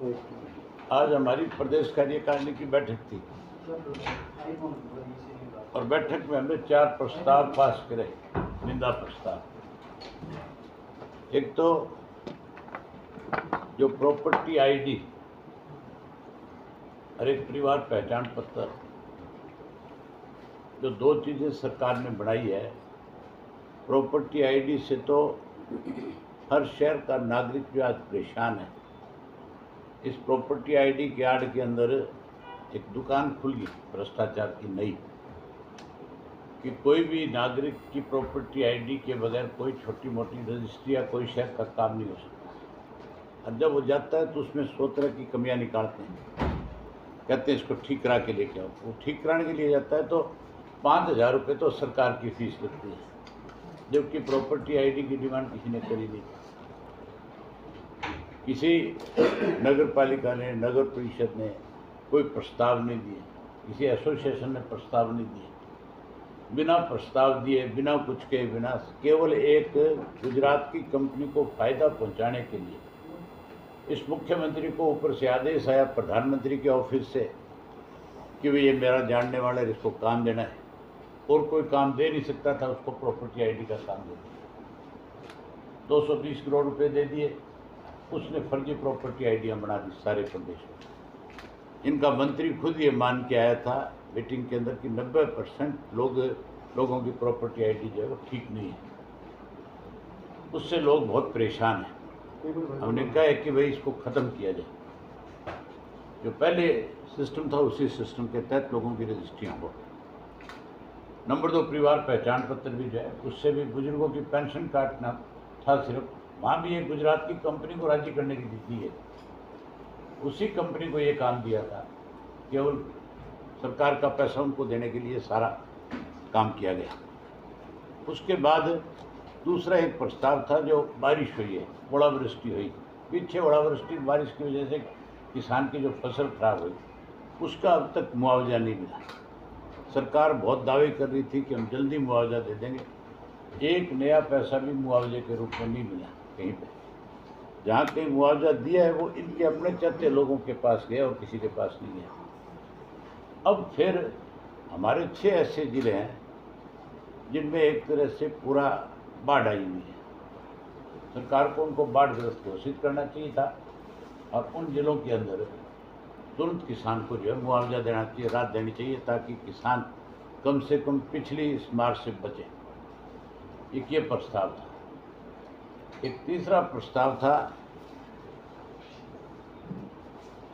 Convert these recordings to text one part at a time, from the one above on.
आज हमारी प्रदेश कार्यकारिणी की बैठक थी और बैठक में हमने 4 प्रस्ताव पास करे, निंदा प्रस्ताव। एक तो जो प्रॉपर्टी आईडी और एक परिवार पहचान पत्र, जो 2 चीज़ें सरकार ने बढ़ाई है। प्रॉपर्टी आईडी से तो हर शहर का नागरिक जो आज परेशान है। इस प्रॉपर्टी आईडी के आड़ के अंदर एक दुकान खुल गई भ्रष्टाचार की नई, कि कोई भी नागरिक की प्रॉपर्टी आईडी के बगैर कोई छोटी मोटी रजिस्ट्री या कोई शहर का काम नहीं हो सकता। और जब वो जाता है तो उसमें 100 तरह की कमियां निकालते हैं, कहते हैं इसको ठीक करा के लेके आओ। वो ठीक कराने के लिए जाता है तो 5,000 रुपये तो सरकार की फीस लगती है, जबकि प्रॉपर्टी आईडी की डिमांड किसी ने करी नहीं। किसी नगर पालिका ने, नगर परिषद ने कोई प्रस्ताव नहीं दिए, किसी एसोसिएशन ने प्रस्ताव नहीं दिए। बिना प्रस्ताव दिए, बिना कुछ के, बिना केवल एक गुजरात की कंपनी को फ़ायदा पहुंचाने के लिए इस मुख्यमंत्री को ऊपर से आदेश आया प्रधानमंत्री के ऑफिस से कि भाई ये मेरा जानने वाला है, इसको काम देना है, और कोई काम दे नहीं सकता था, उसको प्रॉपर्टी आईडी का काम दे दिया। 220 करोड़ रुपए दे दिए, उसने फर्जी प्रॉपर्टी आईडियाँ बना दी सारे प्रदेश में। इनका मंत्री खुद ये मान के आया था मीटिंग के अंदर कि 90% लोगों की प्रॉपर्टी आईडी जो है वो ठीक नहीं है, उससे लोग बहुत परेशान हैं। हमने कहा है कि भाई इसको ख़त्म किया जाए, जो पहले सिस्टम था उसी सिस्टम के तहत लोगों की रजिस्ट्रियाँ हो। नंबर 2, परिवार पहचान पत्र भी जो है उससे भी बुजुर्गों की पेंशन काटना था। सिर्फ वहाँ भी एक गुजरात की कंपनी को राजी करने की दी है, उसी कंपनी को ये काम दिया था, केवल सरकार का पैसा उनको देने के लिए सारा काम किया गया। उसके बाद दूसरा एक प्रस्ताव था, जो बारिश हुई है, ओलावृष्टि हुई, पीछे ओलावृष्टि बारिश की वजह से किसान की जो फसल खराब हुई उसका अब तक मुआवजा नहीं मिला। सरकार बहुत दावे कर रही थी कि हम जल्दी मुआवजा दे देंगे, एक नया पैसा भी मुआवजे के रूप में नहीं मिला कहीं पे। जहाँ कहीं मुआवजा दिया है वो इनके अपने चर्चे लोगों के पास गया और किसी के पास नहीं गया। अब फिर हमारे 6 ऐसे ज़िले हैं जिनमें एक तरह से पूरा बाढ़ आई हुई है। सरकार को उनको बाढ़ग्रस्त घोषित करना चाहिए था और उन जिलों के अंदर तुरंत किसान को जो है मुआवजा देना चाहिए, राहत देनी चाहिए, ताकि किसान कम से कम पिछली इस मार से बचे। एक ये प्रस्ताव था। एक तीसरा प्रस्ताव था,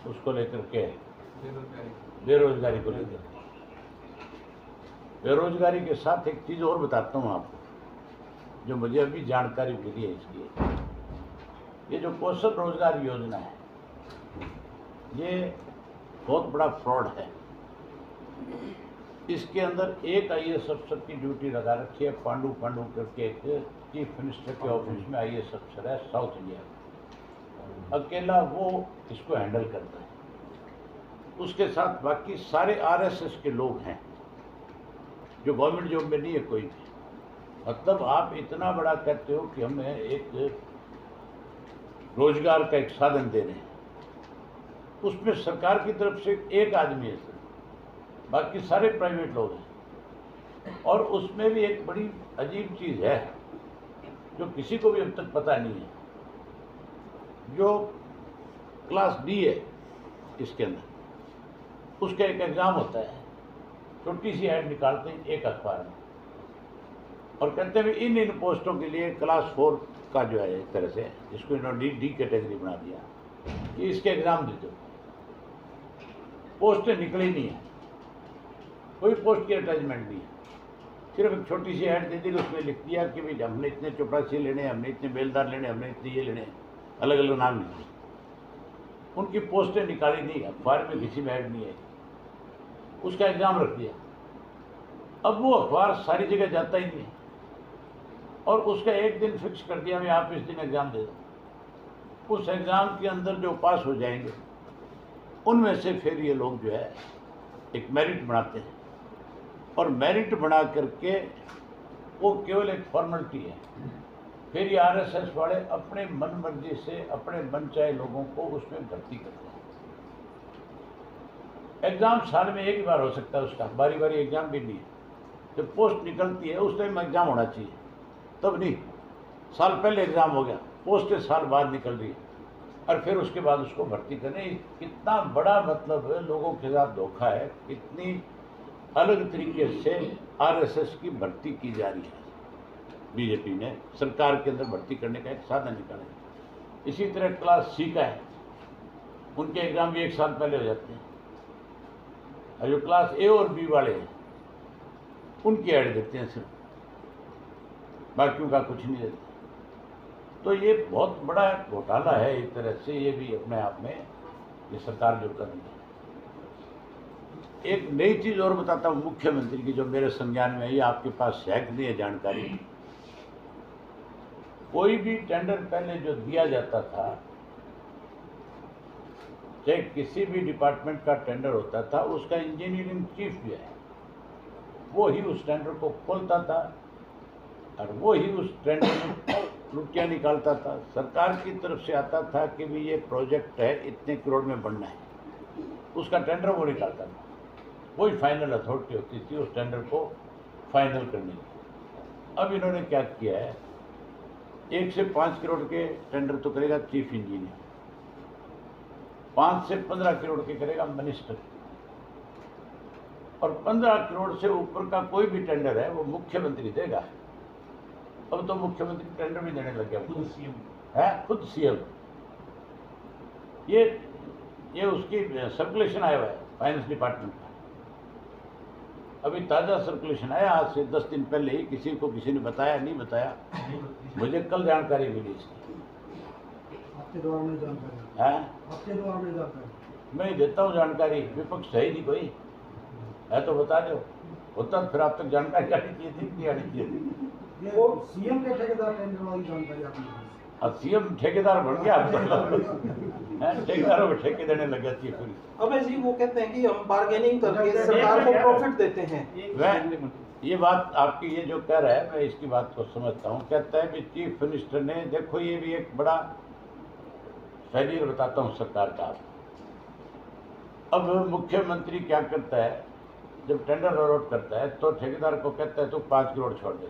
उसको लेकर के बेरोजगारी को लेकर। बेरोजगारी के साथ एक चीज़ और बताता हूँ आपको, जो मुझे अभी जानकारी मिली है इसकी। ये जो कौशल रोजगार योजना है, ये बहुत बड़ा फ्रॉड है। इसके अंदर एक IAS अफसर की ड्यूटी लगा रखी है, पांडु करके एक चीफ मिनिस्टर के ऑफिस में IAS अफसर है, साउथ इंडिया। अकेला वो इसको हैंडल करता है। उसके साथ बाकी सारे RSS के लोग हैं, जो गवर्नमेंट जॉब में नहीं है कोई भी। मतलब आप इतना बड़ा कहते हो कि हमें एक रोजगार का एक साधन दे रहे हैं, उसमें सरकार की तरफ से एक आदमी है, बाकी सारे प्राइवेट लोग हैं। और उसमें भी एक बड़ी अजीब चीज़ है जो किसी को भी अब तक पता नहीं है। जो क्लास D है इसके अंदर, उसका एक एग्ज़ाम होता है, छोटी सी ऐड निकालते हैं एक अखबार में और कहते हैं इन पोस्टों के लिए क्लास 4 का जो है एक तरह से, जिसको इन्होंने D कैटेगरी बना दिया, कि इसके एग्ज़ाम दे दो। पोस्टें निकली नहीं है, कोई पोस्ट की अटैचमेंट नहीं है, सिर्फ एक छोटी सी ऐड दे दी, उसमें लिख दिया कि भाई हमने इतने चपरासी लेने, हमने इतने बेलदार लेने, हमने इतने ये लेने, अलग अलग नाम लिखे। उनकी पोस्टें निकाली नहीं, अखबार में किसी में ऐड नहीं है, उसका एग्ज़ाम रख दिया। अब वो अखबार सारी जगह जाता ही नहीं, और उसका एक दिन फिक्स कर दिया, मैं आप इस दिन एग्ज़ाम दे दो। उस एग्ज़ाम के अंदर जो पास हो जाएंगे, उनमें से फिर ये लोग जो है एक मेरिट बनाते हैं, और मेरिट बना करके वो केवल एक फॉर्मेलिटी है, फिर ये आरएसएस वाले अपने मन मर्जी से अपने मन चाहे लोगों को उसमें भर्ती करते हैं। एग्जाम साल में एक ही बार हो सकता है उसका, बारी बारी एग्जाम भी नहीं है। जब पोस्ट निकलती है उस टाइम एग्जाम होना चाहिए, तब नहीं। साल पहले एग्जाम हो गया, पोस्ट साल बाद निकल रही है और फिर उसके बाद उसको भर्ती करें। कितना बड़ा मतलब लोगों के साथ धोखा है, कितनी अलग तरीके से आरएसएस की भर्ती की जा रही है। बीजेपी ने सरकार के अंदर भर्ती करने का एक साधन निकाला। इसी तरह क्लास सी का है, उनके एग्जाम भी एक साल पहले हो जाते हैं, और जो क्लास ए और बी वाले हैं उनकी ऐड देते हैं सिर्फ, बाकियों का कुछ नहीं देते। तो ये बहुत बड़ा घोटाला है एक तरह से, ये भी अपने आप में ये सरकार जो कर रही है। एक नई चीज और बताता हूँ मुख्यमंत्री की, जो मेरे संज्ञान में है, ये आपके पास है कि नहीं है जानकारी। कोई भी टेंडर पहले जो दिया जाता था, चाहे किसी भी डिपार्टमेंट का टेंडर होता था, उसका इंजीनियरिंग चीफ जो है वो ही उस टेंडर को खोलता था और वो ही उस टेंडर में त्रुटियां निकालता था। सरकार की तरफ से आता था कि भी ये प्रोजेक्ट है इतने करोड़ में बनना है, उसका टेंडर वो निकालता था। वही फाइनल अथॉरिटी होती थी उस टेंडर को फाइनल करने की। अब इन्होंने क्या किया है, 1 से 5 करोड़ के टेंडर तो करेगा चीफ इंजीनियर, 5 से 15 करोड़ के करेगा मिनिस्टर, और 15 करोड़ से ऊपर का कोई भी टेंडर है वो मुख्यमंत्री देगा। अब तो मुख्यमंत्री टेंडर भी देने लग गया, खुद सीएम है, खुद सीएम। ये उसकी सर्कुलेशन आया हुआ है फाइनेंस डिपार्टमेंट का। अभी ताज़ा सर्कुलेशन आया आज से 10 दिन पहले ही, किसी ने बताया नहीं बताया, मुझे कल जानकारी मिली इसकी। आपके द्वारा में जानकारी है, आपके द्वारा में जानकारी मैं देता हूँ जानकारी, विपक्ष है ही नहीं कोई, है तो बता दो, होता तो फिर आप तक जानकारी आनी चाहिए थी, नहीं आनी चाहिए थी। वो सीएम के ठेकेदार टेंडर वाली जानकारी आपने दी। अब सीएम ठेकेदार बन गया, ठेकेदारों को ठेके देने लग जाती है पूरी। अब जी वो कहते हैं कि हम बार्गेनिंग करके सरकार को प्रॉफिट देते हैं। वह ये बात आपकी ये जो कह रहा है, मैं इसकी बात को समझता हूँ। कहता है कि चीफ मिनिस्टर ने, देखो ये भी एक बड़ा फेलियर बताता हूँ सरकार का। अब मुख्यमंत्री क्या करता है, जब टेंडर अलॉट करता है तो ठेकेदार को कहता है तो 5 करोड़ छोड़ दे।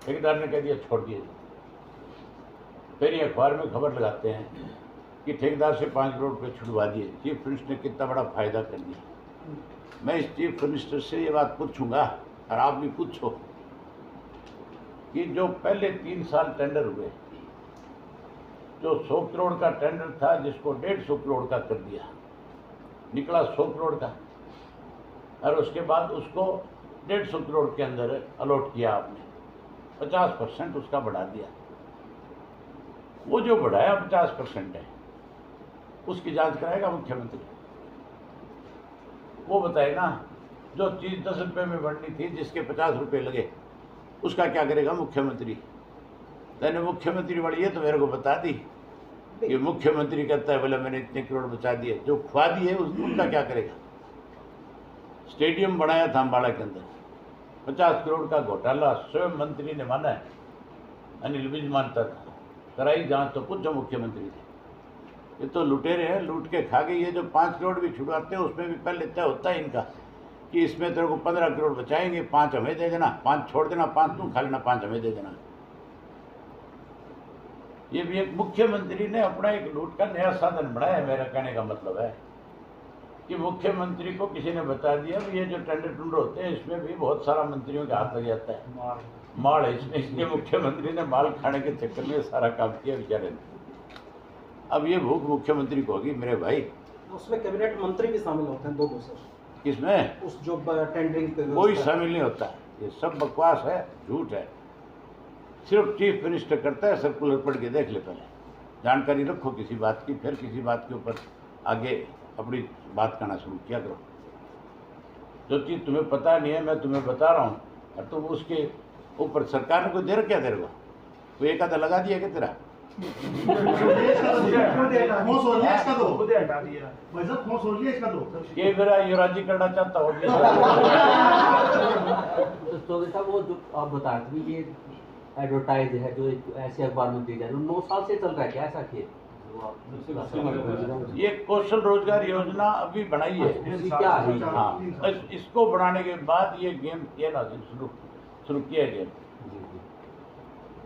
ठेकेदार ने कह दिया छोड़ दिए। फिर ये अखबार में खबर लगाते हैं कि ठेकेदार से 5 करोड़ रुपये छुड़वा दिए। चीफ मिनिस्टर ने कितना बड़ा फायदा कर दिया। मैं इस चीफ मिनिस्टर से ये बात पूछूंगा और आप भी पूछो कि जो पहले 3 साल टेंडर हुए, जो 100 करोड़ का टेंडर था जिसको 150 करोड़ का कर दिया, निकला 100 करोड़ का, और उसके बाद उसको 150 करोड़ के अंदर अलॉट किया आपने, 50% उसका बढ़ा दिया। वो जो बढ़ाया 50% है उसकी जांच कराएगा मुख्यमंत्री। वो बताए ना, जो चीज़ 10 रुपये में बढ़नी थी जिसके 50 रुपये लगे, उसका क्या करेगा मुख्यमंत्री। मैंने मुख्यमंत्री वाली ये तो मेरे को बता दी कि मुख्यमंत्री कहता है बोले मैंने इतने करोड़ बचा दिए, जो खुआ दिए उनका क्या करेगा। स्टेडियम बनाया था अम्बाड़ा के अंदर, 50 करोड़ का घोटाला स्वयं मंत्री ने माना है, अनिल विज मानता था। कराई जांच तो पूछो मुख्यमंत्री ने। ये तो लुटेरे हैं, लूट के खा गए। ये जो 5 करोड़ भी छुड़वाते हैं उसमें भी पहले तय होता है इनका कि इसमें तेरे को 15 करोड़ बचाएंगे, 5 हमें दे देना, 5 छोड़ देना, 5 तू खा लेना, 5 हमें दे देना। ये भी एक मुख्यमंत्री ने अपना एक लूट का नया साधन बनाया है। मेरा कहने का मतलब है कि मुख्यमंत्री को किसी ने बता दिया कि ये जो टेंडर टूंडर होते हैं इसमें भी बहुत सारा मंत्रियों के हाथ लग जाता है, माल है इसमें, इसलिए मुख्यमंत्री ने माल खाने के चक्कर में सारा काम किया बेचारे ने। अब ये भूख मुख्यमंत्री को होगी मेरे भाई। उसमें कैबिनेट मंत्री भी शामिल होते हैं, 2 सर। किसमें? उस जो टेंडरिंग कोई शामिल नहीं होता, ये सब बकवास है, झूठ है। सिर्फ चीफ मिनिस्टर करता है। सर्कुलर पढ़ के देख ले, पहले जानकारी रखो किसी बात की, फिर किसी बात के ऊपर आगे अपनी बात करना शुरू किया करो। जो चीज़ तुम्हें पता नहीं है मैं तुम्हें बता रहा हूँ, और तुम उसके ऊपर सरकार ने कोई दे रखा तेरे को, कोई एक आधा लगा दिया क्या तेरा? ये मेरा युवराजी करना चाहता हूँ। तो वो जो आप बता रहे ये एडवर्टाइज है जो ऐसे अखबार में दी जा रही है, 9 साल से चल रहा है क्या ऐसा खेल जो आप ये कौशल रोजगार योजना अभी बनाई है। क्या है? हाँ, इसको बनाने के बाद ये गेम किया ना शुरू किया गया।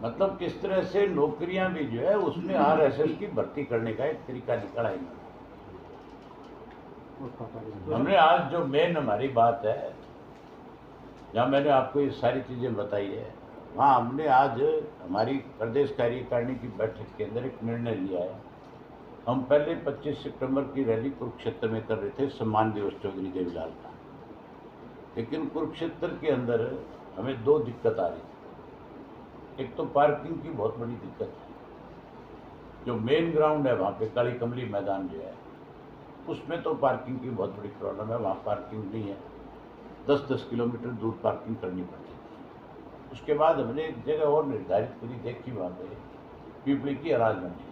मतलब किस तरह से नौकरियां भी जो है उसमें आरएसएस की भर्ती करने का एक तरीका निकला इन्होंने। हमने आज जो मेन हमारी बात है, जहाँ मैंने आपको ये सारी चीज़ें बताई है, वहाँ हमने आज हमारी प्रदेश कार्यकारिणी की बैठक के अंदर एक निर्णय लिया है। हम पहले 25 सितंबर की रैली कुरुक्षेत्र में कर रहे थे, सम्मान दिवस चौधरी देवीलाल का, लेकिन कुरुक्षेत्र के अंदर हमें 2 दिक्कत आ रही थी। एक तो पार्किंग की बहुत बड़ी दिक्कत है। जो मेन ग्राउंड है वहाँ पे काली कमली मैदान जो है उसमें तो पार्किंग की बहुत बड़ी प्रॉब्लम है, वहाँ पार्किंग नहीं है, 10-10 किलोमीटर दूर पार्किंग करनी पड़ती है। उसके बाद हमने एक जगह और निर्धारित करी, देखी वहाँ पे पीपली की अनाज मंडी।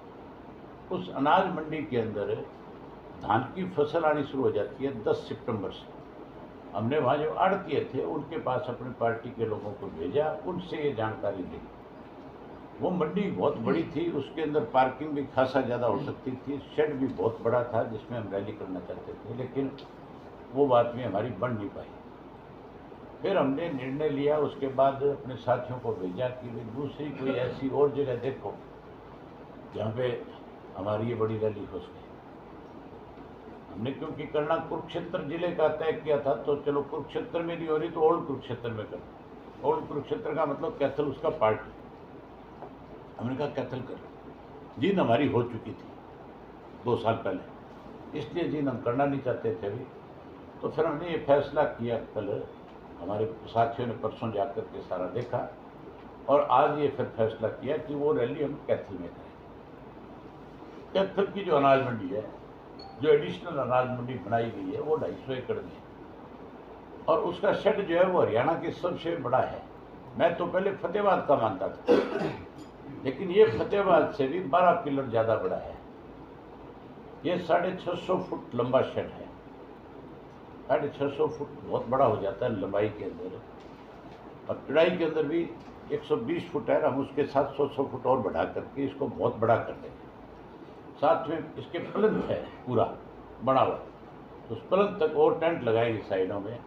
उस अनाज मंडी के अंदर धान की फसल आनी शुरू हो जाती है 10 सितंबर से। हमने वहाँ जो आड़तिये थे उनके पास अपनी पार्टी के लोगों को भेजा, उनसे ये जानकारी ली। वो मंडी बहुत बड़ी थी, उसके अंदर पार्किंग भी खासा ज़्यादा हो सकती थी, शेड भी बहुत बड़ा था जिसमें हम रैली करना चाहते थे, लेकिन वो बात भी हमारी बन नहीं पाई। फिर हमने निर्णय लिया, उसके बाद अपने साथियों को भेजा कि भाई दूसरी कोई ऐसी और जगह देखो जहाँ पे हमारी ये बड़ी रैली हो सके। हमने क्योंकि करना कुरुक्षेत्र जिले का तय किया था, तो चलो कुरुक्षेत्र में नहीं हो रही तो ओल्ड कुरुक्षेत्र में कर। ओल्ड कुरुक्षेत्र का मतलब कैथल उसका पार्ट है। हमने कहा कैथल कर। जींद हमारी हो चुकी थी 2 साल पहले, इसलिए जींद हम करना नहीं चाहते थे अभी। तो फिर हमने ये फैसला किया, कल हमारे साथियों ने परसों जाकर के सारा देखा और आज ये फिर फैसला किया कि वो रैली हम कैथल में करें। कैथल की जो अनाज मंडी है, जो एडिशनल अनाज मंडी बनाई गई है, वो 250 एकड़ में है और उसका शेड जो है वो हरियाणा के सबसे बड़ा है। मैं तो पहले फतेहाबाद का मानता था, लेकिन ये फतेहाबाद से भी 12 पिलर ज़्यादा बड़ा है। ये 650 फुट लंबा शेड है। 650 फुट बहुत बड़ा हो जाता है लंबाई के अंदर, और चौड़ाई के अंदर भी 120 फुट है। हम उसके साथ 100 फुट और बढ़ा करके इसको बहुत बड़ा कर देंगे। साथ में इसके प्लंथ है पूरा बना हुआ, उस प्लंथ तक और टेंट लगाएंगे साइडों में,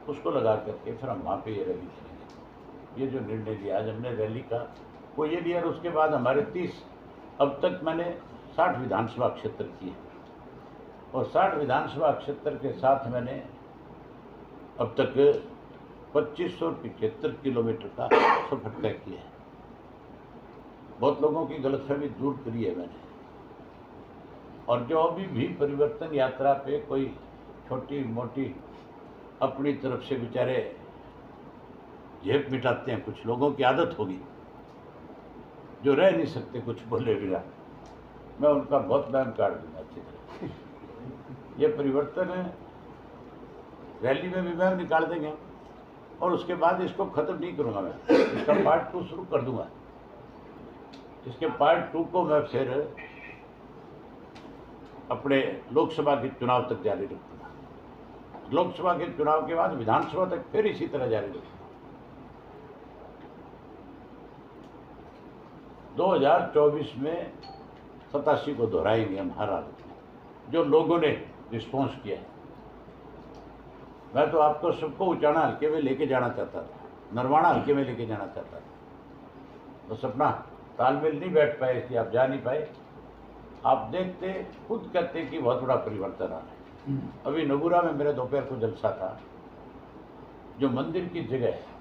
उसको लगा करके फिर हम वहाँ पे ये रैली करेंगे। ये जो निर्णय लिया आज हमने रैली का वो ये लिया। और उसके बाद हमारे 30 अब तक मैंने 60 विधानसभा क्षेत्र किए और 60 विधानसभा क्षेत्र के साथ मैंने अब तक 2575 किलोमीटर का सफर तय किया है। बहुत लोगों की गलतफहमी दूर करी है मैंने, और जो अभी भी परिवर्तन यात्रा पे कोई छोटी मोटी अपनी तरफ से बेचारे जेब मिटाते हैं, कुछ लोगों की आदत होगी जो रह नहीं सकते कुछ बोले बिना, मैं उनका बहुत बैन काट दूंगा अच्छी तरह। ये परिवर्तन है, रैली में भी बैन निकाल देंगे और उसके बाद इसको ख़त्म नहीं करूँगा मैं, इसका पार्ट 2 शुरू कर दूंगा। इसके पार्ट 2 को मैं फिर अपने लोकसभा के चुनाव तक जारी रखूँगा। लोकसभा के चुनाव के बाद विधानसभा तक फिर इसी तरह जारी रखूँगा। 2024 में 87 को दोहराएंगे हम हर हालत में, जो लोगों ने रिस्पॉन्स किया है। मैं तो आपको सबको उचाना हल्के में लेके जाना चाहता था, नरवाना हल्के में लेके जाना चाहता था, बस अपना तालमेल नहीं बैठ पाए इसलिए आप जा नहीं पाए। आप देखते खुद कहते कि बहुत बड़ा परिवर्तन आ रहा है। अभी नगुरा में मेरे दोपहर को जलसा था, जो मंदिर की जगह है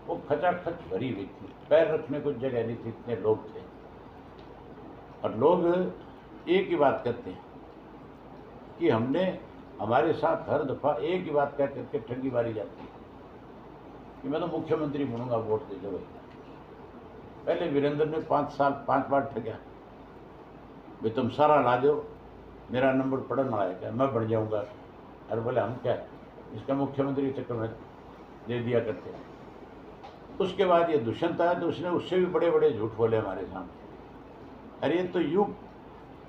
वो खचाखच भरी हुई थी, पैर रखने को जगह नहीं थी, इतने लोग थे। और लोग एक ही बात कहते हैं कि हमने हमारे साथ हर दफ़ा एक ही बात कह करके ठगी मारी जाती है कि मैं तो मुख्यमंत्री बनूंगा, वोट दे दो। पहले वीरेंद्र ने 5 बार ठगा, भाई तुम सारा ला दो, मेरा नंबर पढ़ना आएगा, मैं बढ़ जाऊंगा। अरे बोले हम क्या इसका मुख्यमंत्री चक्कर में दे दिया करते हैं। उसके बाद ये दुष्यंत आया तो उसने उससे भी बड़े बड़े झूठ बोले हमारे सामने। अरे ये तो यूँ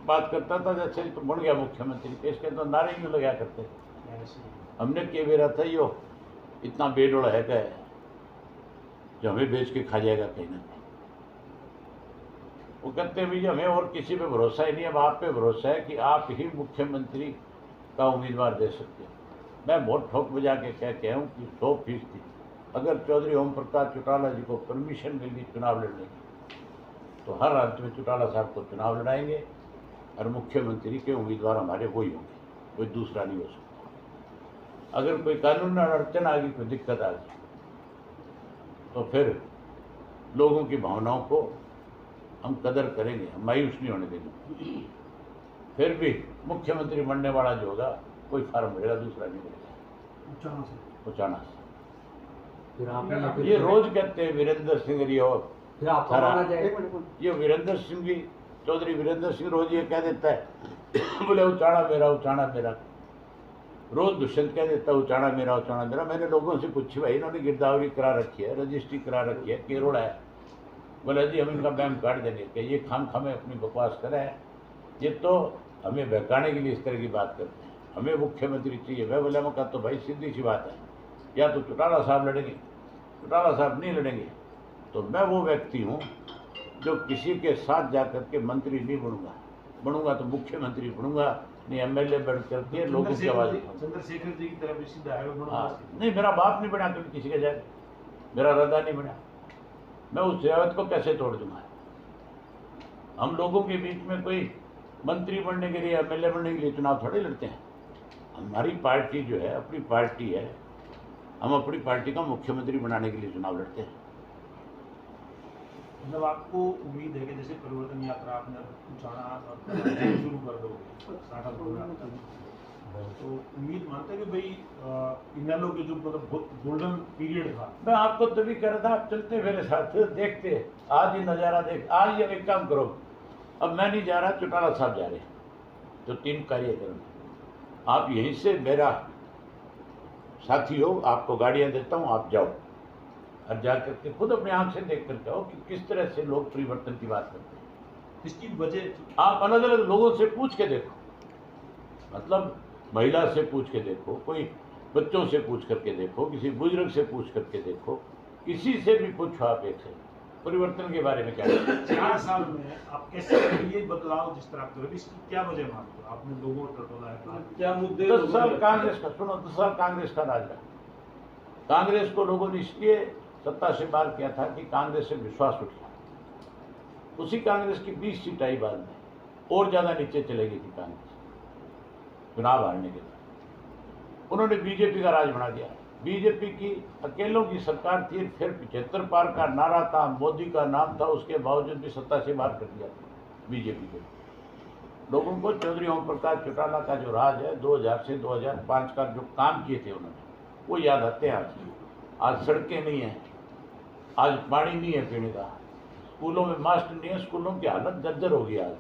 बात करता था जैसे तो बन गया मुख्यमंत्री, इसके तो नारे यूँ लगा करते। हमने क्या बेरा था यो इतना बेडोड़ा है क्या जो हमें बेच के खा जाएगा कहीं ना कहीं। वो कहते हैं भैया हमें और किसी पे भरोसा ही नहीं, अब आप पे भरोसा है कि आप ही मुख्यमंत्री का उम्मीदवार दे सकते हैं। मैं बहुत ठोक बजा के कह हूँ कि 100% अगर चौधरी ओम प्रकाश चौटाला जी को परमिशन मिली चुनाव लड़ने की, तो हर राज्य में चौटाला साहब को चुनाव लड़ाएंगे और मुख्यमंत्री के उम्मीदवार हमारे वही होंगे, कोई दूसरा नहीं हो सकता। अगर कोई कानून अड़चन आ गई, कोई दिक्कत आ गई, तो फिर लोगों की भावनाओं को हम कदर करेंगे, हम मायूस नहीं होने देंगे। फिर भी मुख्यमंत्री बनने वाला जो होगा कोई फार्म मिलेगा, दूसरा नहीं मिलेगा। उचाना से फिर आप ये रोज कहते हैं वीरेंद्र सिंह जी और फिर आप सारा- माना जाएगा। ये वीरेंद्र सिंह भी, चौधरी वीरेंद्र सिंह रोज ये कह देता है बोले उचाना मेरा, उचाना मेरा। रोज दुष्यंत कह देता है उचाना मेरा, उचाना मेरा। मैंने लोगों से पूछी भाई इन्होंने गिरदावरी करा रखी है, रजिस्ट्री करा रखी है, केरोड़ा है। बोला जी हम इनका बैम काट देंगे कि ये खाम खामे अपनी बकवास करे हैं, ये तो हमें बहकाने के लिए इस तरह की बात करते हैं, हमें मुख्यमंत्री चाहिए। मैं बोला मैं कहा तो भाई सीधी सी बात है, या तो चौटाला साहब लड़ेंगे, चौटाला साहब नहीं लड़ेंगे तो मैं वो व्यक्ति हूँ जो किसी के साथ जाकर के मंत्री नहीं बनूंगा, बनूंगा तो मुख्यमंत्री बनूंगा, नहीं एमएलए बढ़ करके लोगों की आवाज़। चंद्रशेखर जी की तरफ सीधा है वो हाँ नहीं, मेरा बाप नहीं बना कभी किसी का जाए, मेरा रदा नहीं बना, मैं उस जयावत को कैसे तोड़ दूंगा। हम लोगों के बीच में कोई मंत्री बनने के लिए, एमएलए बनने के लिए चुनाव थोड़े लड़ते हैं। हमारी पार्टी जो है अपनी पार्टी है, हम अपनी पार्टी का मुख्यमंत्री बनाने के लिए चुनाव लड़ते हैं। मतलब आपको उम्मीद है कि जैसे परिवर्तन यात्रा आपने उचाना और शुरू कर दोगे, स्टार्टअप होगा, तो उम्मीद मानते हैं कि भाई इनेलो के जो मतलब गोल्डन पीरियड था। मैं आपको तभी कह रहा था, आप चलते मेरे साथ देखते, आज ही नज़ारा देख। आज ये एक काम करो, अब मैं नहीं जा रहा, चौटाला साहब जा रहे हैं, तो 3 कार्यक्रम आप यहीं से, मेरा साथी हो, आपको गाड़ियां देता हूँ, आप जाओ और जा करके खुद अपने आंख से देख कर जाओ कि किस तरह से लोग परिवर्तन की बात करते हैं। इसकी वजह आप अलग अलग लोगों से पूछ के देखो, मतलब महिला से पूछ के देखो, कोई बच्चों से पूछ करके देखो, किसी बुजुर्ग से पूछ करके देखो, किसी से भी पूछो आप एक से, परिवर्तन के बारे में क्या है। 4 साल में आप कैसे ये बदलाव जिस तरह करोगे, इसकी क्या वजह मानते हो? आपने लोगों को टटोला है, क्या मुद्दे? 10 साल कांग्रेस का, सुनो 10 साल कांग्रेस का राज रहा। कांग्रेस को लोगों ने इसलिए सत्ता से बाहर किया था कि कांग्रेस से विश्वास उठ गया। उसी कांग्रेस की 20 सीट आई बाद में, और ज्यादा नीचे चले गई थी कांग्रेस चुनाव हारने के बाद। उन्होंने बीजेपी का राज बना दिया। बीजेपी की अकेलों की सरकार थी, फिर 75 पार का नारा था, मोदी का नाम था, उसके बावजूद भी सत्ता से बाहर कर दिया बीजेपी को। लोगों को चौधरी ओम प्रकाश चौटाला का जो राज है 2000 से 2005 का जो काम किए थे उन्होंने, वो याद आते हैं आज। आज सड़कें नहीं हैं, आज पानी नहीं है पीने का, स्कूलों में मास्टर नहीं है, स्कूलों की हालत जर्जर हो गई। आज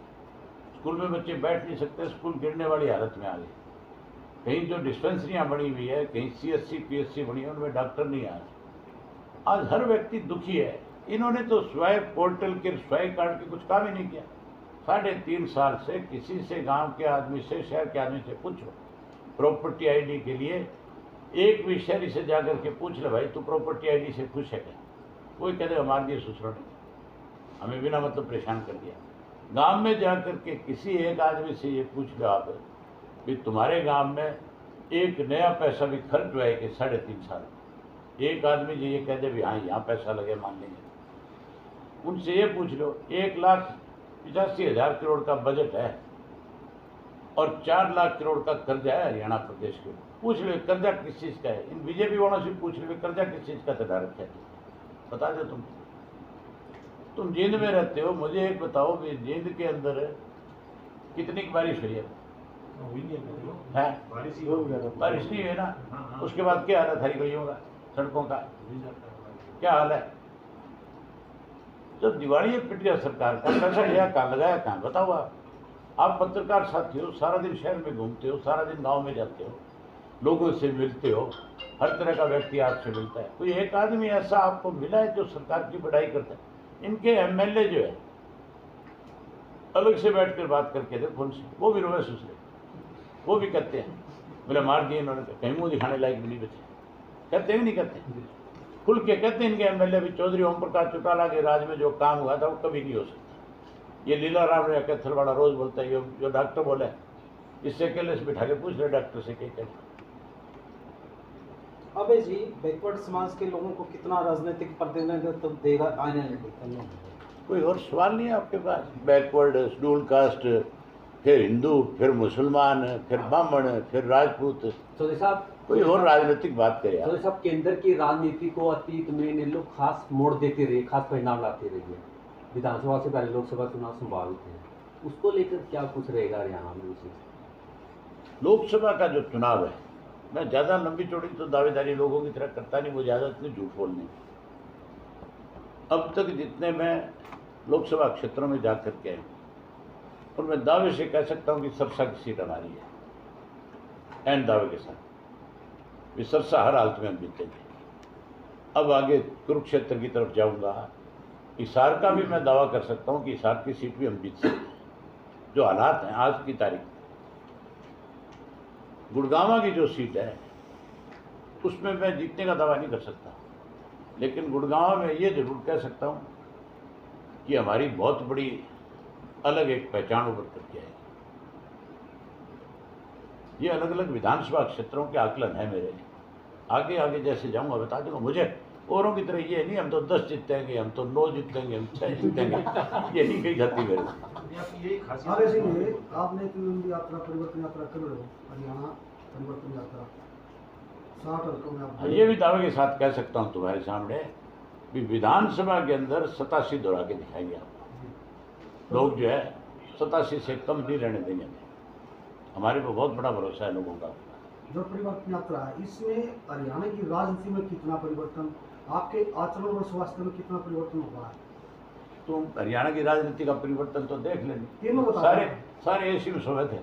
स्कूल में बच्चे बैठ नहीं सकते, स्कूल गिरने वाली हालत में आ गए। कहीं जो डिस्पेंसरियाँ बनी हुई है, कहीं CSC PSC बनी है, उनमें डॉक्टर नहीं है। आज हर व्यक्ति दुखी है। इन्होंने तो स्वयं पोर्टल के स्वयं कार्ड के कुछ काम ही नहीं किया। 3.5 साल से किसी से, गांव के आदमी से, शहर के आदमी से पूछो प्रॉपर्टी ID के लिए, एक भी शहरी से जाकर के पूछ ले भाई तू प्रॉपर्टी ID से खुश है क्या? कोई कहते हमारे लिए सुसरा नहीं, हमें बिना मतलब परेशान कर दिया। गांव में जाकर के किसी एक आदमी से ये पूछ लो आप कि तुम्हारे गांव में एक नया पैसा भी खर्च हुआ है कि 3.5 साल? एक आदमी जो ये कह दे भी हाँ यहाँ पैसा लगे मान लेंगे। उनसे ये पूछ लो, 1,85,000 करोड़ का बजट है और 4 लाख करोड़ का कर्जा है हरियाणा प्रदेश के। पूछ लो कर्जा किस चीज़ का है। इन बीजेपी वालों से पूछ लो कर्जा किस चीज़ का चढ़ा रखा है, बता दो। तुम जींद में रहते हो, मुझे एक बताओ कि जींद के अंदर कितनी बारिश हुई है? हुई नहीं है बारिश ही बारिश नहीं हुई ना। हाँ। उसके बाद क्या हालत है गलियों का, सड़कों का क्या हाल है? जब दिवाली पिट गया सरकार का पैसा लिया कहाँ लगाया, कहाँ बताओ आप पत्रकार साथी हो, सारा दिन शहर में घूमते हो, सारा दिन गांव में जाते हो, लोगों से मिलते हो, हर तरह का व्यक्ति आपसे मिलता है। कोई एक आदमी ऐसा आपको मिला है जो सरकार की बड़ाई करता है? इनके MLA जो है अलग से बैठकर बात करके देखो उनसे, वो भी रोए सुसरे, वो भी कहते हैं बोले मार दिए इन्होंने, कहीं मुँह दिखाने लायक भी नहीं बचे। कहते हैं नहीं कहते, खुल के कहते हैं इनके MLA भी, चौधरी ओम प्रकाश चौटाला के राज में जो काम हुआ था वो कभी नहीं हो सकता। ये लीला राम या कैथल वाला रोज बोलता है, जो डॉक्टर बोला है, इससे अकेले से बिठा के पूछ रहे डॉक्टर से क्या कहना। अबे जी बैकवर्ड समाज के लोगों को कितना राजनीतिक प्रतिनिधित्व देगा आने वाले? कोई और सवाल नहीं है आपके पास? बैकवर्ड, शेड्यूल कास्ट, फिर हिंदू, फिर मुसलमान, फिर ब्राह्मण, फिर राजपूत, चौधरी साहब, कोई और राजनीतिक बात करे आप। चौधरी साहब, केंद्र की राजनीति को अतीत में इन लोग खास मोड़ देते रहे, खास परिणाम लाते रहे। विधानसभा से पहले लोकसभा चुनाव संभावित है, उसको लेकर क्या कुछ रहेगा हरियाणा में विशेष? लोकसभा का जो चुनाव है, मैं ज़्यादा लंबी चौड़ी तो दावेदारी लोगों की तरह करता नहीं, वो ज़्यादा इतनी झूठ बोलने। अब तक जितने मैं लोकसभा क्षेत्रों में जा कर के आया, और मैं दावे से कह सकता हूँ कि सरसा की सीट हमारी है, एंड दावे के साथ भी सरसा हर हालत में हम जीतेंगे। अब आगे कुरुक्षेत्र की तरफ जाऊंगा, हिसार का भी मैं दावा कर सकता हूँ कि हिसार की सीट भी हम जीत सकते हैं, जो हालात हैं आज की तारीख में। गुड़गांव की जो सीट है उसमें मैं जीतने का दावा नहीं कर सकता, लेकिन गुड़गांव में ये जरूर कह सकता हूँ कि हमारी बहुत बड़ी अलग एक पहचान उभर करके आएगी। ये अलग अलग विधानसभा क्षेत्रों के आकलन है मेरे। आगे आगे जैसे जाऊंगा बता दूंगा। मुझे औरों की तरह ये नहीं हम तो 10 जीतेंगे, हम तो 9 जीतेंगे, हम 6 जीतेंगे, ये नहीं कही जाती मेरे से। यही आगे खासियत से है। ये आपने इतनी लंबी यात्रा, परिवर्तन यात्रा कर रहे हो, हरियाणा परिवर्तन यात्रा 60 हल्कों में आप ये भी दावे के साथ कह सकता हूँ तुम्हारे सामने भी विधानसभा के अंदर 87 दोहरा के दिखाएंगे आपको। लोग जो है 87 से कम नहीं रहने देंगे। हमारे को बहुत बड़ा भरोसा है लोगों का। जो परिवर्तन यात्रा है, इसमें हरियाणा की राजनीति में कितना परिवर्तन, आपके आचरण और स्वास्थ्य में कितना परिवर्तन हुआ है? तुम हरियाणा की राजनीति का परिवर्तन तो देख लेंगे। तीनों बताओ। सारे एसी में सोए थे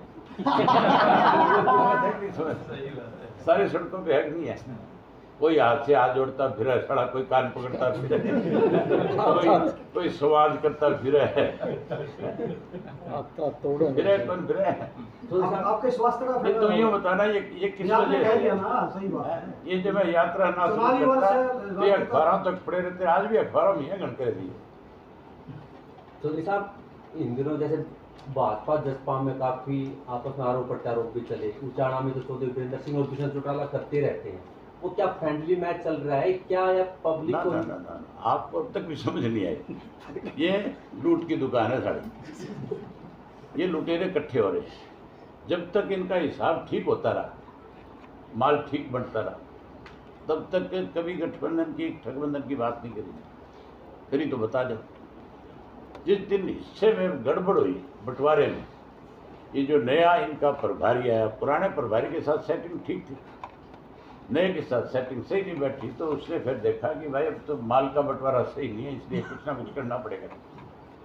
सारी सड़कों पे हैक नहीं है। कोई हाथ से हाथ जोड़ता फिर है, सड़ा कोई कान पकड़ता फिर है, कोई सवाल करता फिर है, फिर है कौन फिर है। आपके स्वास्थ्य का तो यूँ बताना ये किस आपने वजह कह दिया से ना, सही बात है। ये जब मैं यात्रा ना चुनावी शुरू वर्ष करता है, ये अखबारों तक पड़े रहते। आज भी अखबारों में है घंटे दिए। चौधरी साहब, इन दिनों जैसे भाजपा जसपा में काफी आपस में आरोप प्रत्यारोप भी चले, उचाणा में तो चौधरी वीरेंद्र सिंह और दुष्यंत चौटाला करते रहते हैं, वो क्या फ्रेंडली मैच चल रहा है क्या, या पब्लिक ना, को? ना, ना, ना, ना, आपको अब तक भी समझ नहीं आई। ये लूट की दुकान है साड़ी। ये लुटेरे इकट्ठे हो रहे हैं। जब तक इनका हिसाब ठीक होता रहा, माल ठीक बनता रहा, तब तक कभी गठबंधन की ठगबंधन की बात नहीं करी। करी तो बता दो। जिस दिन हिस्से में गड़बड़ हुई बंटवारे में, ये जो नया इनका प्रभारी आया, पुराने प्रभारी के साथ सेटिंग ठीक थी, नए के साथ सेटिंग सही नहीं बैठी, तो उसने फिर देखा कि भाई अब तो माल का बंटवारा सही नहीं है, इसलिए कुछ ना कुछ करना पड़ेगा।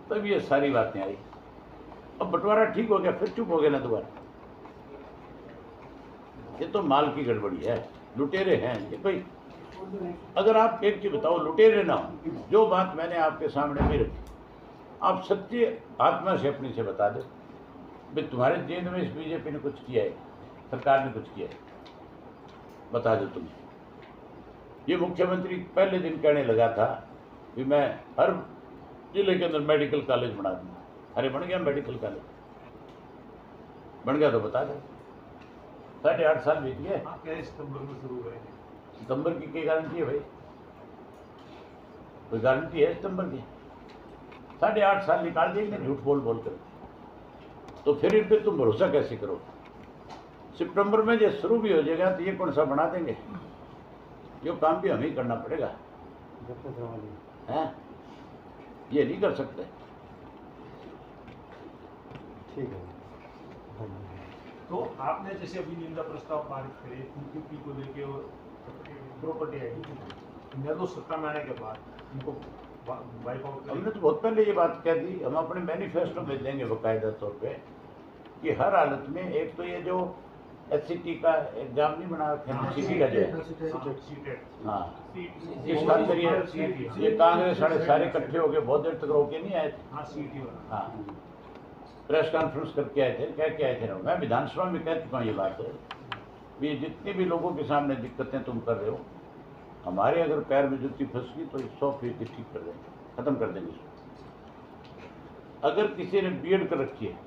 तब ये सारी बातें आई। अब बंटवारा ठीक हो गया, फिर चुप हो गया ना दोबारा। ये तो माल की गड़बड़ी है, लुटेरे हैं ये। भाई अगर आप एक चीज बताओ, लुटेरे ना हो, जो बात मैंने आपके सामने भी रखी, आप सच्ची आत्मा से अपनी से बता दो भाई तुम्हारे जेल में इस बीजेपी ने कुछ किया है, सरकार ने कुछ किया है, बता दो तुम्हें। ये मुख्यमंत्री पहले दिन कहने लगा था कि मैं हर जिले के अंदर मेडिकल कॉलेज बना दूंगा। अरे बन गया मेडिकल कॉलेज? बन गया तो बता दो। 8.5 साल बीत गए। हाँ, क्या सितंबर में शुरू हुए? सितंबर की क्या गारंटी है भाई? कोई गारंटी है सितंबर की? 8.5 साल निकाल देंगे झूठ बोल बोल कर, तो फिर इन पर तुम भरोसा कैसे करो? सितंबर में जब शुरू भी हो जाएगा तो ये कौन सा बना देंगे? ये काम भी हमें ही करना पड़ेगा, हैं? ये नहीं कर सकते। ठीक है। तो आपने जैसे अभी निंदा प्रस्ताव पारित करे यूपी को लेके और प्रॉपर्टी एक्ट, मैं तो सत्ता में आने के बाद इनको वाइप आउट हमने तो बहुत पहले ये बात कह दी। हम अपने मैनिफेस्टो में देंगे बाकायदा तौर पे कि हर हालत में, एक तो ये जो SCT का एग्जाम नहीं बना रखे, CT का जो है, हाँ, इस खातिर ये कांग्रेस सारे इकट्ठे हो गए, बहुत देर तक रोके नहीं आए थे। हाँ, प्रेस कॉन्फ्रेंस करके आए थे, कह के आए थे ना। मैं विधानसभा में कह चुका हूँ ये बात है, ये जितनी भी लोगों के सामने दिक्कतें तुम कर रहे हो, हमारे अगर पैर में जुत्ती फंस गई तो 100% ठीक कर देंगे, खत्म कर देंगे इसको। अगर किसी ने बीएड कर रखी है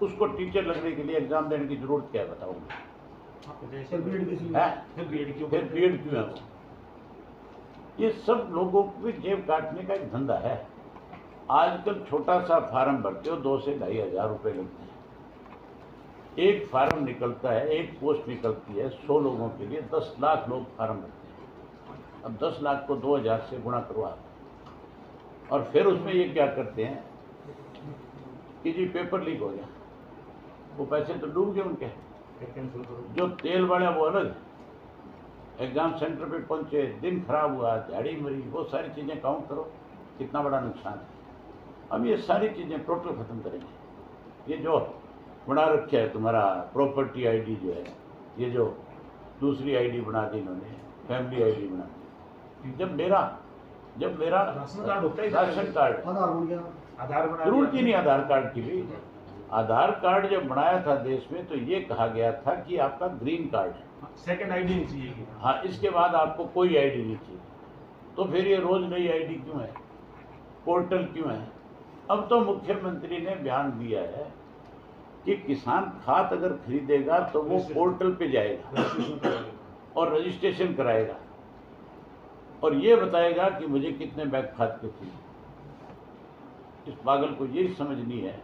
उसको टीचर लगने के लिए एग्जाम देने की जरूरत क्या है बताऊंगा? सर बीएड किस लिए? है फिर बीएड क्यों है वो? ये सब लोगों की जेब काटने का एक धंधा है। आजकल छोटा सा फार्म भरते हो 2 से 2,500 हजार रुपये लगते हैं। एक फार्म निकलता है, एक पोस्ट निकलती है 100 लोगों के लिए, 10 लाख लोग फार्म भरते हैं। अब 10 लाख को 2,000 से गुणा करवा, और फिर उसमें ये क्या करते हैं कि जी पेपर लीक हो गया, वो पैसे तो डूब गए उनके। जो तेल वाले वो अलग, एग्जाम सेंटर पे पहुंचे, दिन खराब हुआ, झाड़ी मरी, वो सारी चीज़ें काउंट करो कितना बड़ा नुकसान है। हम ये सारी चीज़ें टोटल ख़त्म करेंगे। ये जो बना रखे है तुम्हारा प्रॉपर्टी आईडी जो है, ये जो दूसरी आईडी बना दी इन्होंने, फैमिली आईडी बना दी। जब मेरा राशन कार्ड होता है, राशन कार्ड, आधार बन गया, आधार बना जरूरत ही नहीं आधार कार्ड की भी। आधार कार्ड जब बनाया था देश में तो ये कहा गया था कि आपका ग्रीन कार्ड है, सेकंड आईडी नहीं चाहिए। हाँ, इसके बाद आपको कोई आईडी नहीं चाहिए। तो फिर ये रोज नई आईडी क्यों है, पोर्टल क्यों है? अब तो मुख्यमंत्री ने बयान दिया है कि किसान खाद अगर खरीदेगा तो वो पोर्टल पे जाएगा और रजिस्ट्रेशन कराएगा और ये बताएगा कि मुझे कितने बैग खाद के चाहिए। इस पागल को यही समझनी है,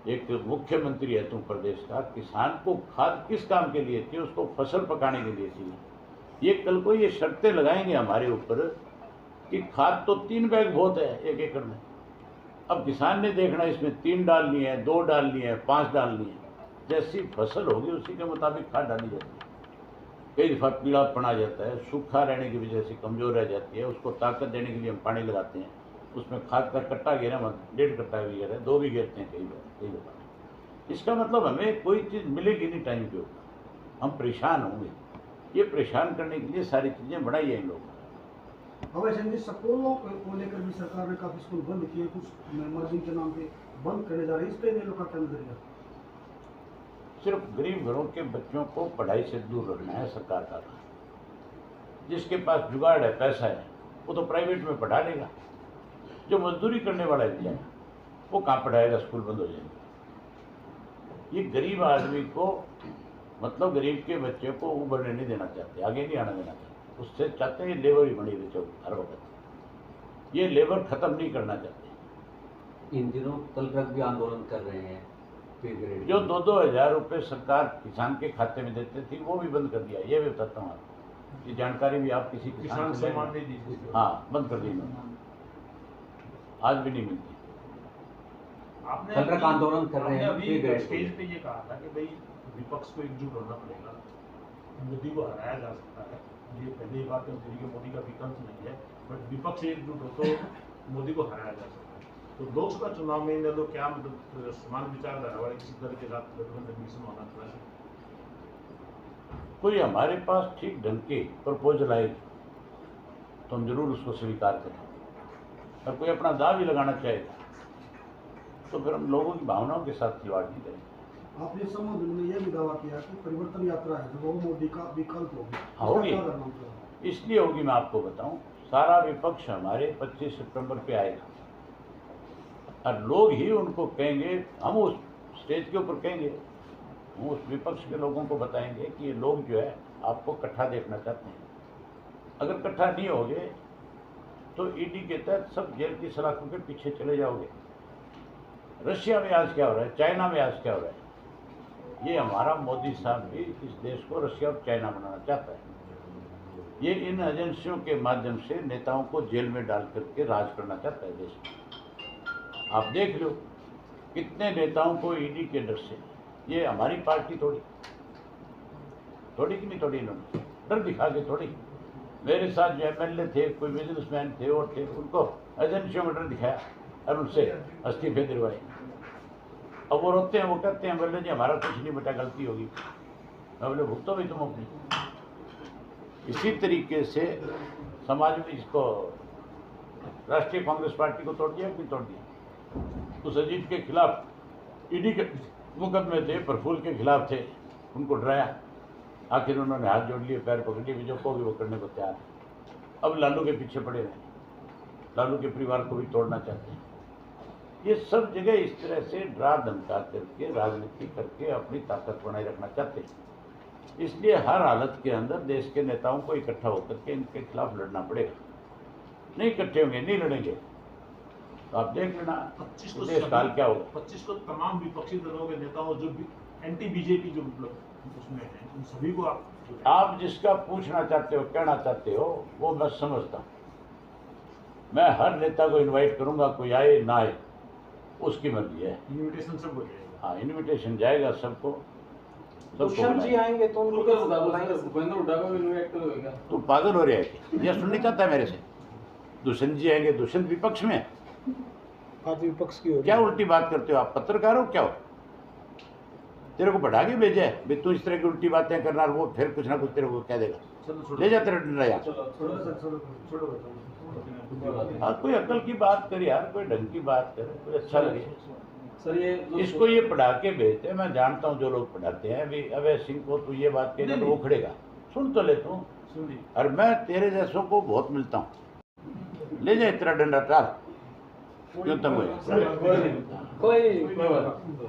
एक मुख्यमंत्री है तुम प्रदेश का, किसान को खाद किस काम के लिए चाहिए? उसको फसल पकाने के लिए चाहिए। ये कल को ये शर्तें लगाएंगे हमारे ऊपर कि खाद तो 3 बैग बहुत है 1 एकड़ में। अब किसान ने देखना इसमें 3 डालनी है, 2 डालनी है, 5 डालनी है। जैसी फसल होगी उसी के मुताबिक खाद डाली जाती है। कई दफ़ा पीलापन आ जाता है, सूखा रहने की वजह से कमज़ोर रह जाती है, उसको ताकत देने के लिए हम पानी लगाते हैं, उसमें खाद का कट्टा गिरा, 1.5 कट्टा भी गिरा, 2 भी गिरते हैं कई बार। इसका मतलब हमें कोई चीज़ मिलेगी नहीं टाइम के ऊपर, हम परेशान होंगे। ये परेशान करने के लिए सारी चीज़ें बढ़ाई है इन लोगों ने। अवैध संधि स्कूलों को लेकर भी सरकार ने काफी स्कूल बंद किए, कुछ मर्जी के नाम पे बंद करने जा रहे हैं। इस पे इन लोगों का क्या नजरिया? सिर्फ गरीब घरों के बच्चों को पढ़ाई से दूर रखना है सरकार का काम। जिसके पास जुगाड़ है, पैसा है, वो तो प्राइवेट में पढ़ा लेगा। जो मजदूरी करने वाला है वो कहाँ पढ़ाएगा? स्कूल बंद हो जाएंगे। ये गरीब आदमी को, मतलब गरीब के बच्चे को उभरने नहीं देना चाहते, आगे नहीं आना देना चाहते। उससे चाहते हैं लेबर ही बनी रहे हर वक्त। ये लेबर खत्म नहीं करना चाहते। इन दिनों कल तक भी आंदोलन कर रहे हैं। जो 2-2 हज़ार रुपये सरकार किसान के खाते में देते थी वो भी बंद कर दिया। ये भी बताता हूँ आपको, ये जानकारी भी आप किसी किसान से सम्मान नहीं दीजिए। हाँ, बंद कर दी इन्होंने, आज भी नहीं मिलती। आपने कल तक आंदोलन कर रहे हैं। अभी स्टेज पे ये कहा था कि भाई विपक्ष को एकजुट होना पड़ेगा, मोदी को हराया जा सकता है। ये पहली बात तो मोदी का विकल्प नहीं है, बट विपक्ष एकजुट हो तो मोदी को हराया जा सकता है। तो लोकसभा चुनाव में इन लोग क्या मतलब समान विचारधारा वाले किसी तरह के साथ गठबंधन होना चाहिए? कोई हमारे पास ठीक ढंग की प्रपोजल आएगी तो हम जरूर उसको स्वीकार करें। और कोई अपना दाव भी लगाना चाहेगा तो फिर हम लोगों की भावनाओं के साथ खिलवाड़ नहीं करेंगे। आपने संबोधन में यह भी दावा किया कि परिवर्तन यात्रा है जो वो मोदी का विकल्प होगी। हाँ, होगी। इसका क्या करना चाहिए? इसलिए होगी, मैं आपको बताऊं, सारा विपक्ष हमारे 25 सितंबर पे आएगा और लोग ही उनको कहेंगे, हम उस स्टेज के ऊपर कहेंगे, हम उस विपक्ष के लोगों को बताएंगे कि ये लोग जो है आपको इकट्ठा देखना चाहते हैं। अगर इकट्ठा नहीं होगे तो ईडी के तहत सब जेल की सलाखों के पीछे चले जाओगे। रशिया में आज क्या हो रहा है, चाइना में आज क्या हो रहा है, ये हमारा मोदी साहब भी इस देश को रशिया और चाइना बनाना चाहता है। ये इन एजेंसियों के माध्यम से नेताओं को जेल में डाल करके राज करना चाहता है देश में। आप देख लो कितने नेताओं को ईडी के डर से, ये हमारी पार्टी थोड़ी कि नहीं थोड़ी, इन्होंने डर दिखा के थोड़ी। मेरे साथ जो एमएलए थे, कोई बिजनेसमैन थे और थे, उनको एजेंसियों में डर दिखाया और उनसे इस्तीफे दिलवाए। अब वो रोते हैं, वो कहते हैं बोले जी हमारा कुछ नहीं बेटा, गलती होगी। मैं बोले भुगतो भी तुम अपनी। इसी तरीके से समाज में इसको राष्ट्रीय कांग्रेस पार्टी को तोड़ दिया कि तोड़ दिया। उस अजीत के खिलाफ ईडी के मुकदमे थे, प्रफुल्ल के खिलाफ थे, उनको डराया, आखिर उन्होंने हाथ जोड़ लिए, पैर पकड़ लिए, जो कहोगे वो करने को तैयार है। अब लालू के पीछे पड़े हैं, लालू के परिवार को भी तोड़ना चाहते हैं। ये सब जगह इस तरह से डरा धमका करके राजनीति करके अपनी ताकत बनाए रखना चाहते हैं। इसलिए हर हालत के अंदर देश के नेताओं को इकट्ठा होकर के इनके खिलाफ लड़ना पड़ेगा। नहीं इकट्ठे होंगे, नहीं लड़ेंगे तो आप देख लेना 25 को देश काल क्या होगा। 25 को तमाम विपक्षी दलों के नेताओं जो भी एंटी बीजेपी जो मतलब उसमें हैं उन सभी को आप जिसका पूछना चाहते हो, कहना चाहते हो, वो मैं समझता हूँ। मैं हर नेता को इनवाइट करूंगा, कोई आए ना आए उसकी मर्जी है। इन्विटेशन सबको जाएगा। हाँ, इनविटेशन जाएगा सबको। दुष्यंत जी आएंगे तो उनको बुलाएंगे। भूपेंद्र हुड्डा को इनवाइट करोगे क्या? तू पागल हो रहा है, यह सुनना चाहता है मेरे से? दुष्यंत जी आएंगे, दुष्यंत विपक्ष में है। आप विपक्ष की हो क्या उल्टी बात करते हो आप? पत्रकार हो क्या हो? तेरे को बढ़ा के भेजा है भाई, तू इस तरह की उल्टी बातें करना, और वो फिर कुछ ना कुछ तेरे को कह देगा। चलो ले जा तेरा डंडा यहाँ। हाँ, कोई अकल की बात कर यार, कोई ढंग की बात कर, कोई अच्छा लगे। सर ये इसको ये पढ़ा के भेजते हैं, मैं जानता हूँ जो लोग पढ़ाते हैं। अभी अभय सिंह को तू ये बात कहेगा तो वो खड़ेगा, सुन तो ले तू। और मैं तेरे जैसों को बहुत मिलता हूँ। ले जाए तेरा डंडा, टाल क्यों तंग हो?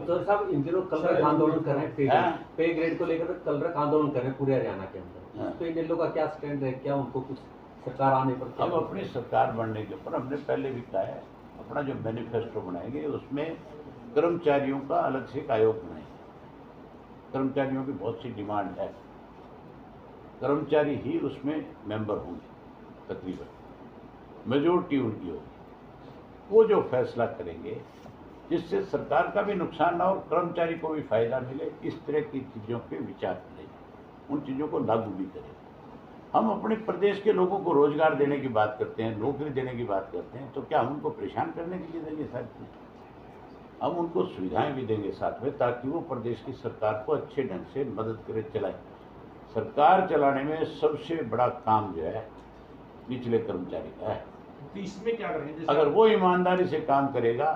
तो साहब इन दिनों कल रख आंदोलन कर रहे हैं, हाँ। पे ग्रेड को लेकर कल रख आंदोलन कर रहे हैं पूरे हरियाणा के अंदर। हाँ। तो इन लोगों का क्या स्टैंड है, क्या उनको कुछ सरकार आने पर क्या अब अपनी सरकार बनने के ऊपर हमने पहले भी कहा है, अपना जो मैनिफेस्टो बनाएंगे उसमें कर्मचारियों का अलग से एक आयोग बनाएंगे। कर्मचारियों की बहुत सी डिमांड है, कर्मचारी ही उसमें मेंबर होंगे, तकरीबन मेजोरिटी उनकी होगी। वो जो फैसला करेंगे जिससे सरकार का भी नुकसान ना हो, कर्मचारी को भी फायदा मिले, इस तरह की चीज़ों पे विचार करेंगे, उन चीज़ों को लागू भी करेंगे। हम अपने प्रदेश के लोगों को रोजगार देने की बात करते हैं, नौकरी देने की बात करते हैं, तो क्या हम उनको परेशान करने के लिए देंगे सारी चीज़? हम उनको सुविधाएं भी देंगे साथ में, ताकि वो प्रदेश की सरकार को अच्छे ढंग से मदद करे, चलाए। सरकार चलाने में सबसे बड़ा काम जो है निचले कर्मचारी का है। तो इसमें क्या करेंगे? जैसे अगर वो ईमानदारी से काम करेगा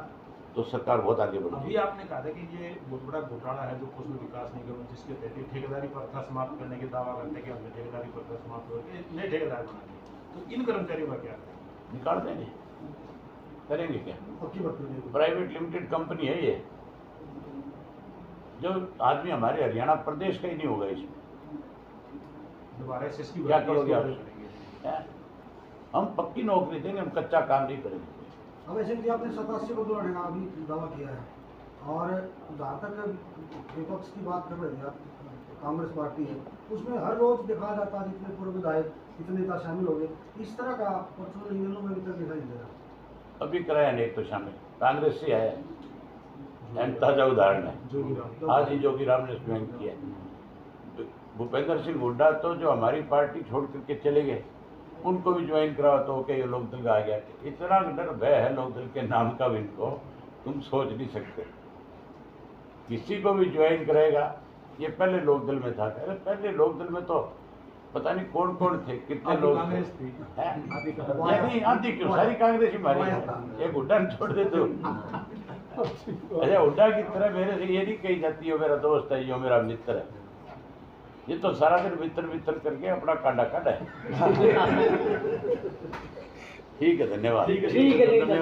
तो सरकार बहुत आगे बढ़ेगी। अभी आपने कहा था कि ये बहुत बड़ा घोटाला है जो कुछ भी विकास नहीं करूँ, जिसके तहत ठेकेदारी प्रथा समाप्त करने के दावा करते हैं कि हमने ठेकेदारी प्रथा समाप्त करके नए ठेकेदार बनाएंगे। तो इन कर्मचारियों का क्या करेंगे? निकाल देंगे, करेंगे क्या? पक्की बात है। प्राइवेट लिमिटेड कंपनी है ये, जो आदमी हमारे हरियाणा प्रदेश का ही नहीं होगा इसमें। दोबारा एसएसटी क्या करोगे आप? हैं? हम पक्की नौकरी देंगे, हम कच्चा काम नहीं करेंगे। अब ऐसे कि आपने 87 को दौरान अभी दावा किया है, और जहाँ तक विपक्ष की बात कर रहे हैं आप, कांग्रेस पार्टी है, उसमें हर रोज देखा जाता है जितने पूर्व विधायक इतने नेता शामिल हो गए, इस तरह का पर्सनल ईमेलों में अभी तक दिखाई नहीं दे रहा। अभी कराया नहीं तो शामिल, कांग्रेस से आया है, ताज़ा उदाहरण है, आज ही जोगीराम ने ज्वाइन किया। भूपेंद्र सिंह हुड्डा तो जो हमारी पार्टी छोड़ करके चले गए, उनको भी ज्वाइन कराओ तो क्या ये लोकदल का आ गया। इतना डर भय है लोकदल के नाम का भी, इनको तुम सोच नहीं सकते। किसी को भी ज्वाइन करेगा, ये पहले लोकदल में था। अरे पहले लोकदल में तो पता नहीं कौन कौन थे, कितने लोग थे। नहीं आती क्यों, सारी कांग्रेस ही मारी है। एक हुड्डा ने छोड़ दे तो अच्छा, हुड्डा की तरह मेरे से ये नहीं कही जाती है मेरा दोस्त है, यो मेरा मित्र है। ये तो सारा दिन मित्र करके अपना कांडा काटा है। ठीक है, धन्यवाद। ठीक है, धन्यवाद।